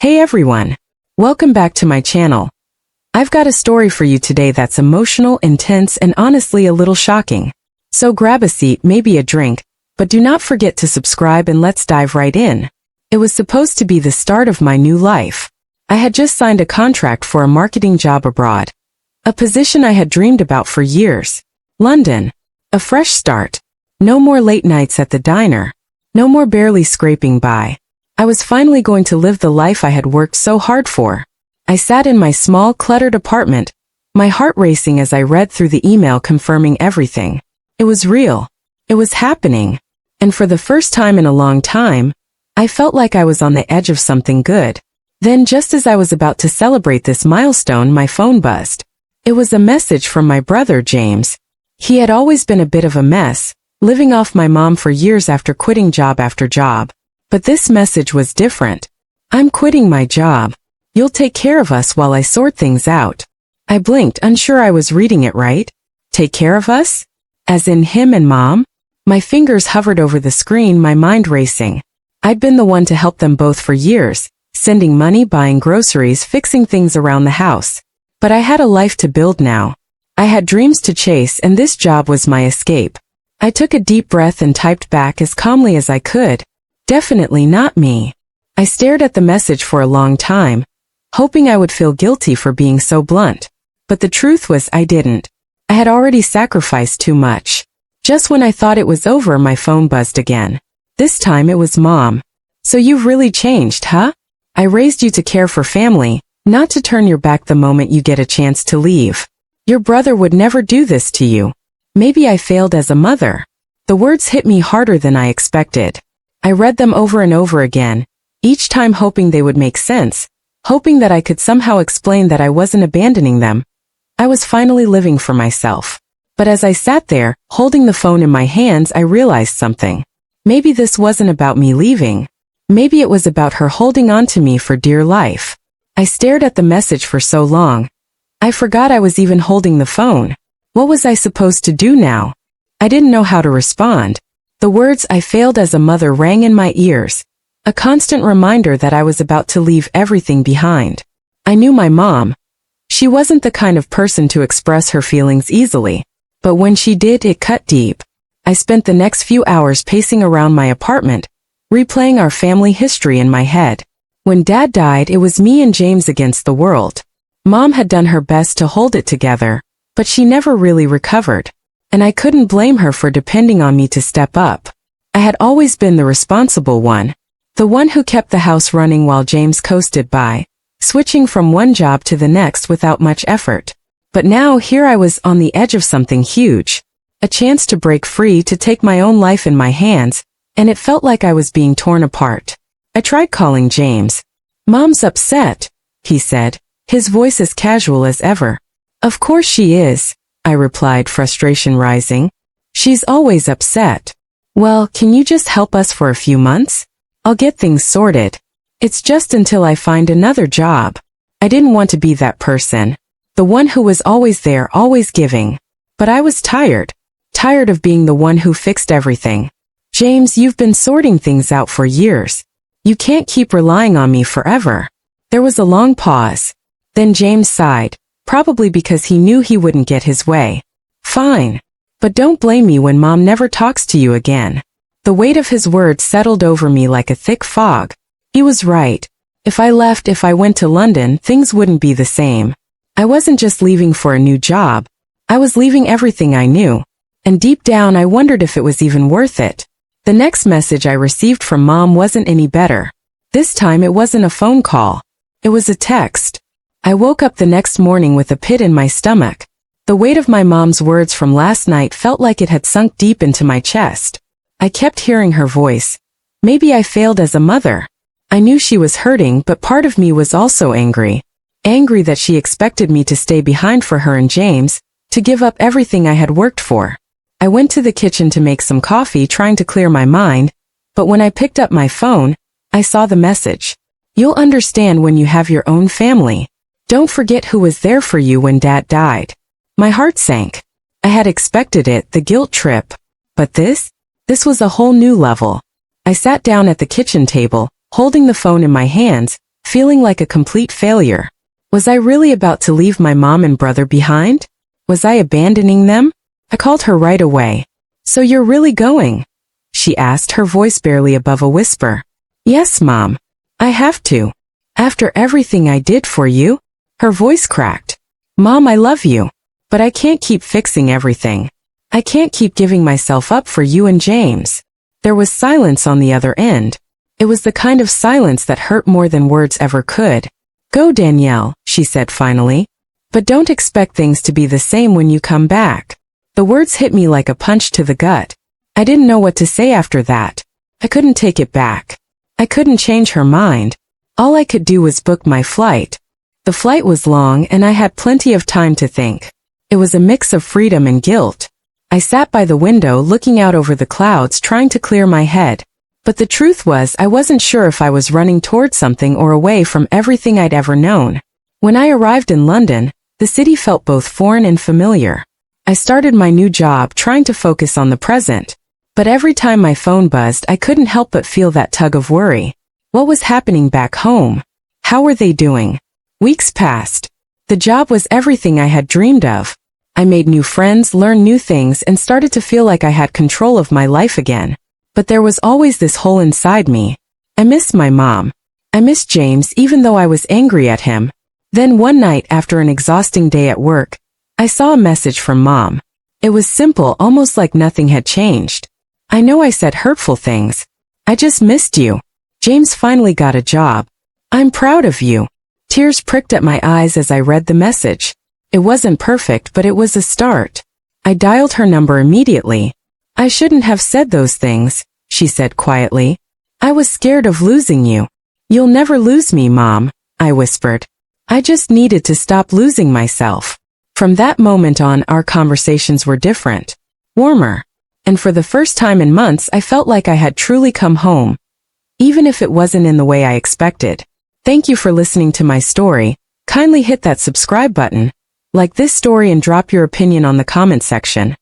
Hey everyone! Welcome back to my channel. I've got a story for you today that's emotional, intense, and honestly a little shocking. So grab a seat, maybe a drink, but do not forget to subscribe and let's dive right in. It was supposed to be the start of my new life. I had just signed a contract for a marketing job abroad. A position I had dreamed about for years. London. A fresh start. No more late nights at the diner. No more barely scraping by. I was finally going to live the life I had worked so hard for. I sat in my small, cluttered apartment, my heart racing as I read through the email confirming everything. It was real. It was happening. And for the first time in a long time, I felt like I was on the edge of something good. Then just as I was about to celebrate this milestone, my phone buzzed. It was a message from my brother James. He had always been a bit of a mess, living off my mom for years after quitting job after job. But this message was different. I'm quitting my job. You'll take care of us while I sort things out. I blinked, unsure I was reading it right. Take care of us? As in him and mom? My fingers hovered over the screen, my mind racing. I'd been the one to help them both for years, sending money, buying groceries, fixing things around the house. But I had a life to build now. I had dreams to chase, and this job was my escape. I took a deep breath and typed back as calmly as I could. Definitely not me. I stared at the message for a long time, hoping I would feel guilty for being so blunt. But the truth was I didn't. I had already sacrificed too much. Just when I thought it was over, my phone buzzed again. This time it was Mom. So you've really changed, huh? I raised you to care for family, not to turn your back the moment you get a chance to leave. Your brother would never do this to you. Maybe I failed as a mother. The words hit me harder than I expected. I read them over and over again, each time hoping they would make sense, hoping that I could somehow explain that I wasn't abandoning them. I was finally living for myself. But as I sat there, holding the phone in my hands, I realized something. Maybe this wasn't about me leaving. Maybe it was about her holding on to me for dear life. I stared at the message for so long. I forgot I was even holding the phone. What was I supposed to do now? I didn't know how to respond. The words "I failed as a mother" rang in my ears, a constant reminder that I was about to leave everything behind. I knew my mom. She wasn't the kind of person to express her feelings easily, but when she did, it cut deep. I spent the next few hours pacing around my apartment, replaying our family history in my head. When Dad died, it was me and James against the world. Mom had done her best to hold it together, but she never really recovered. And I couldn't blame her for depending on me to step up. I had always been the responsible one, the one who kept the house running while James coasted by, switching from one job to the next without much effort. But now here I was on the edge of something huge, a chance to break free, to take my own life in my hands, and it felt like I was being torn apart. I tried calling James. "Mom's upset," he said, his voice as casual as ever. "Of course she is," I replied, frustration rising. "She's always upset." "Well, can you just help us for a few months? I'll get things sorted. It's just until I find another job." I didn't want to be that person, the one who was always there, always giving. But I was tired of being the one who fixed everything. "James, you've been sorting things out for years. You can't keep relying on me forever." There was a long pause. Then James sighed. Probably because he knew he wouldn't get his way. "Fine. But don't blame me when Mom never talks to you again." The weight of his words settled over me like a thick fog. He was right. If I left, if I went to London, things wouldn't be the same. I wasn't just leaving for a new job. I was leaving everything I knew. And deep down I wondered if it was even worth it. The next message I received from Mom wasn't any better. This time it wasn't a phone call. It was a text. I woke up the next morning with a pit in my stomach. The weight of my mom's words from last night felt like it had sunk deep into my chest. I kept hearing her voice. Maybe I failed as a mother. I knew she was hurting, but part of me was also angry. Angry that she expected me to stay behind for her and James, to give up everything I had worked for. I went to the kitchen to make some coffee, trying to clear my mind, but when I picked up my phone, I saw the message. "You'll understand when you have your own family. Don't forget who was there for you when Dad died." My heart sank. I had expected it, the guilt trip. But this was a whole new level. I sat down at the kitchen table, holding the phone in my hands, feeling like a complete failure. Was I really about to leave my mom and brother behind? Was I abandoning them? I called her right away. "So you're really going?" she asked, her voice barely above a whisper. "Yes, Mom. I have to. After everything I did for you?" Her voice cracked. "Mom, I love you. But I can't keep fixing everything. I can't keep giving myself up for you and James." There was silence on the other end. It was the kind of silence that hurt more than words ever could. "Go, Danielle," she said finally. "But don't expect things to be the same when you come back." The words hit me like a punch to the gut. I didn't know what to say after that. I couldn't take it back. I couldn't change her mind. All I could do was book my flight. The flight was long and I had plenty of time to think. It was a mix of freedom and guilt. I sat by the window looking out over the clouds trying to clear my head. But the truth was I wasn't sure if I was running towards something or away from everything I'd ever known. When I arrived in London, the city felt both foreign and familiar. I started my new job trying to focus on the present. But every time my phone buzzed, I couldn't help but feel that tug of worry. What was happening back home? How were they doing? Weeks passed. The job was everything I had dreamed of. I made new friends, learned new things, and started to feel like I had control of my life again. But there was always this hole inside me. I missed my mom. I missed James even though I was angry at him. Then one night after an exhausting day at work, I saw a message from Mom. It was simple, almost like nothing had changed. "I know I said hurtful things. I just missed you. James finally got a job. I'm proud of you." Tears pricked at my eyes as I read the message. It wasn't perfect, but it was a start. I dialed her number immediately. "I shouldn't have said those things," she said quietly. "I was scared of losing you." "You'll never lose me, Mom," I whispered. I just needed to stop losing myself. From that moment on, our conversations were different, warmer. And for the first time in months, I felt like I had truly come home, even if it wasn't in the way I expected. Thank you for listening to my story. Kindly hit that subscribe button, like this story, and drop your opinion on the comment section.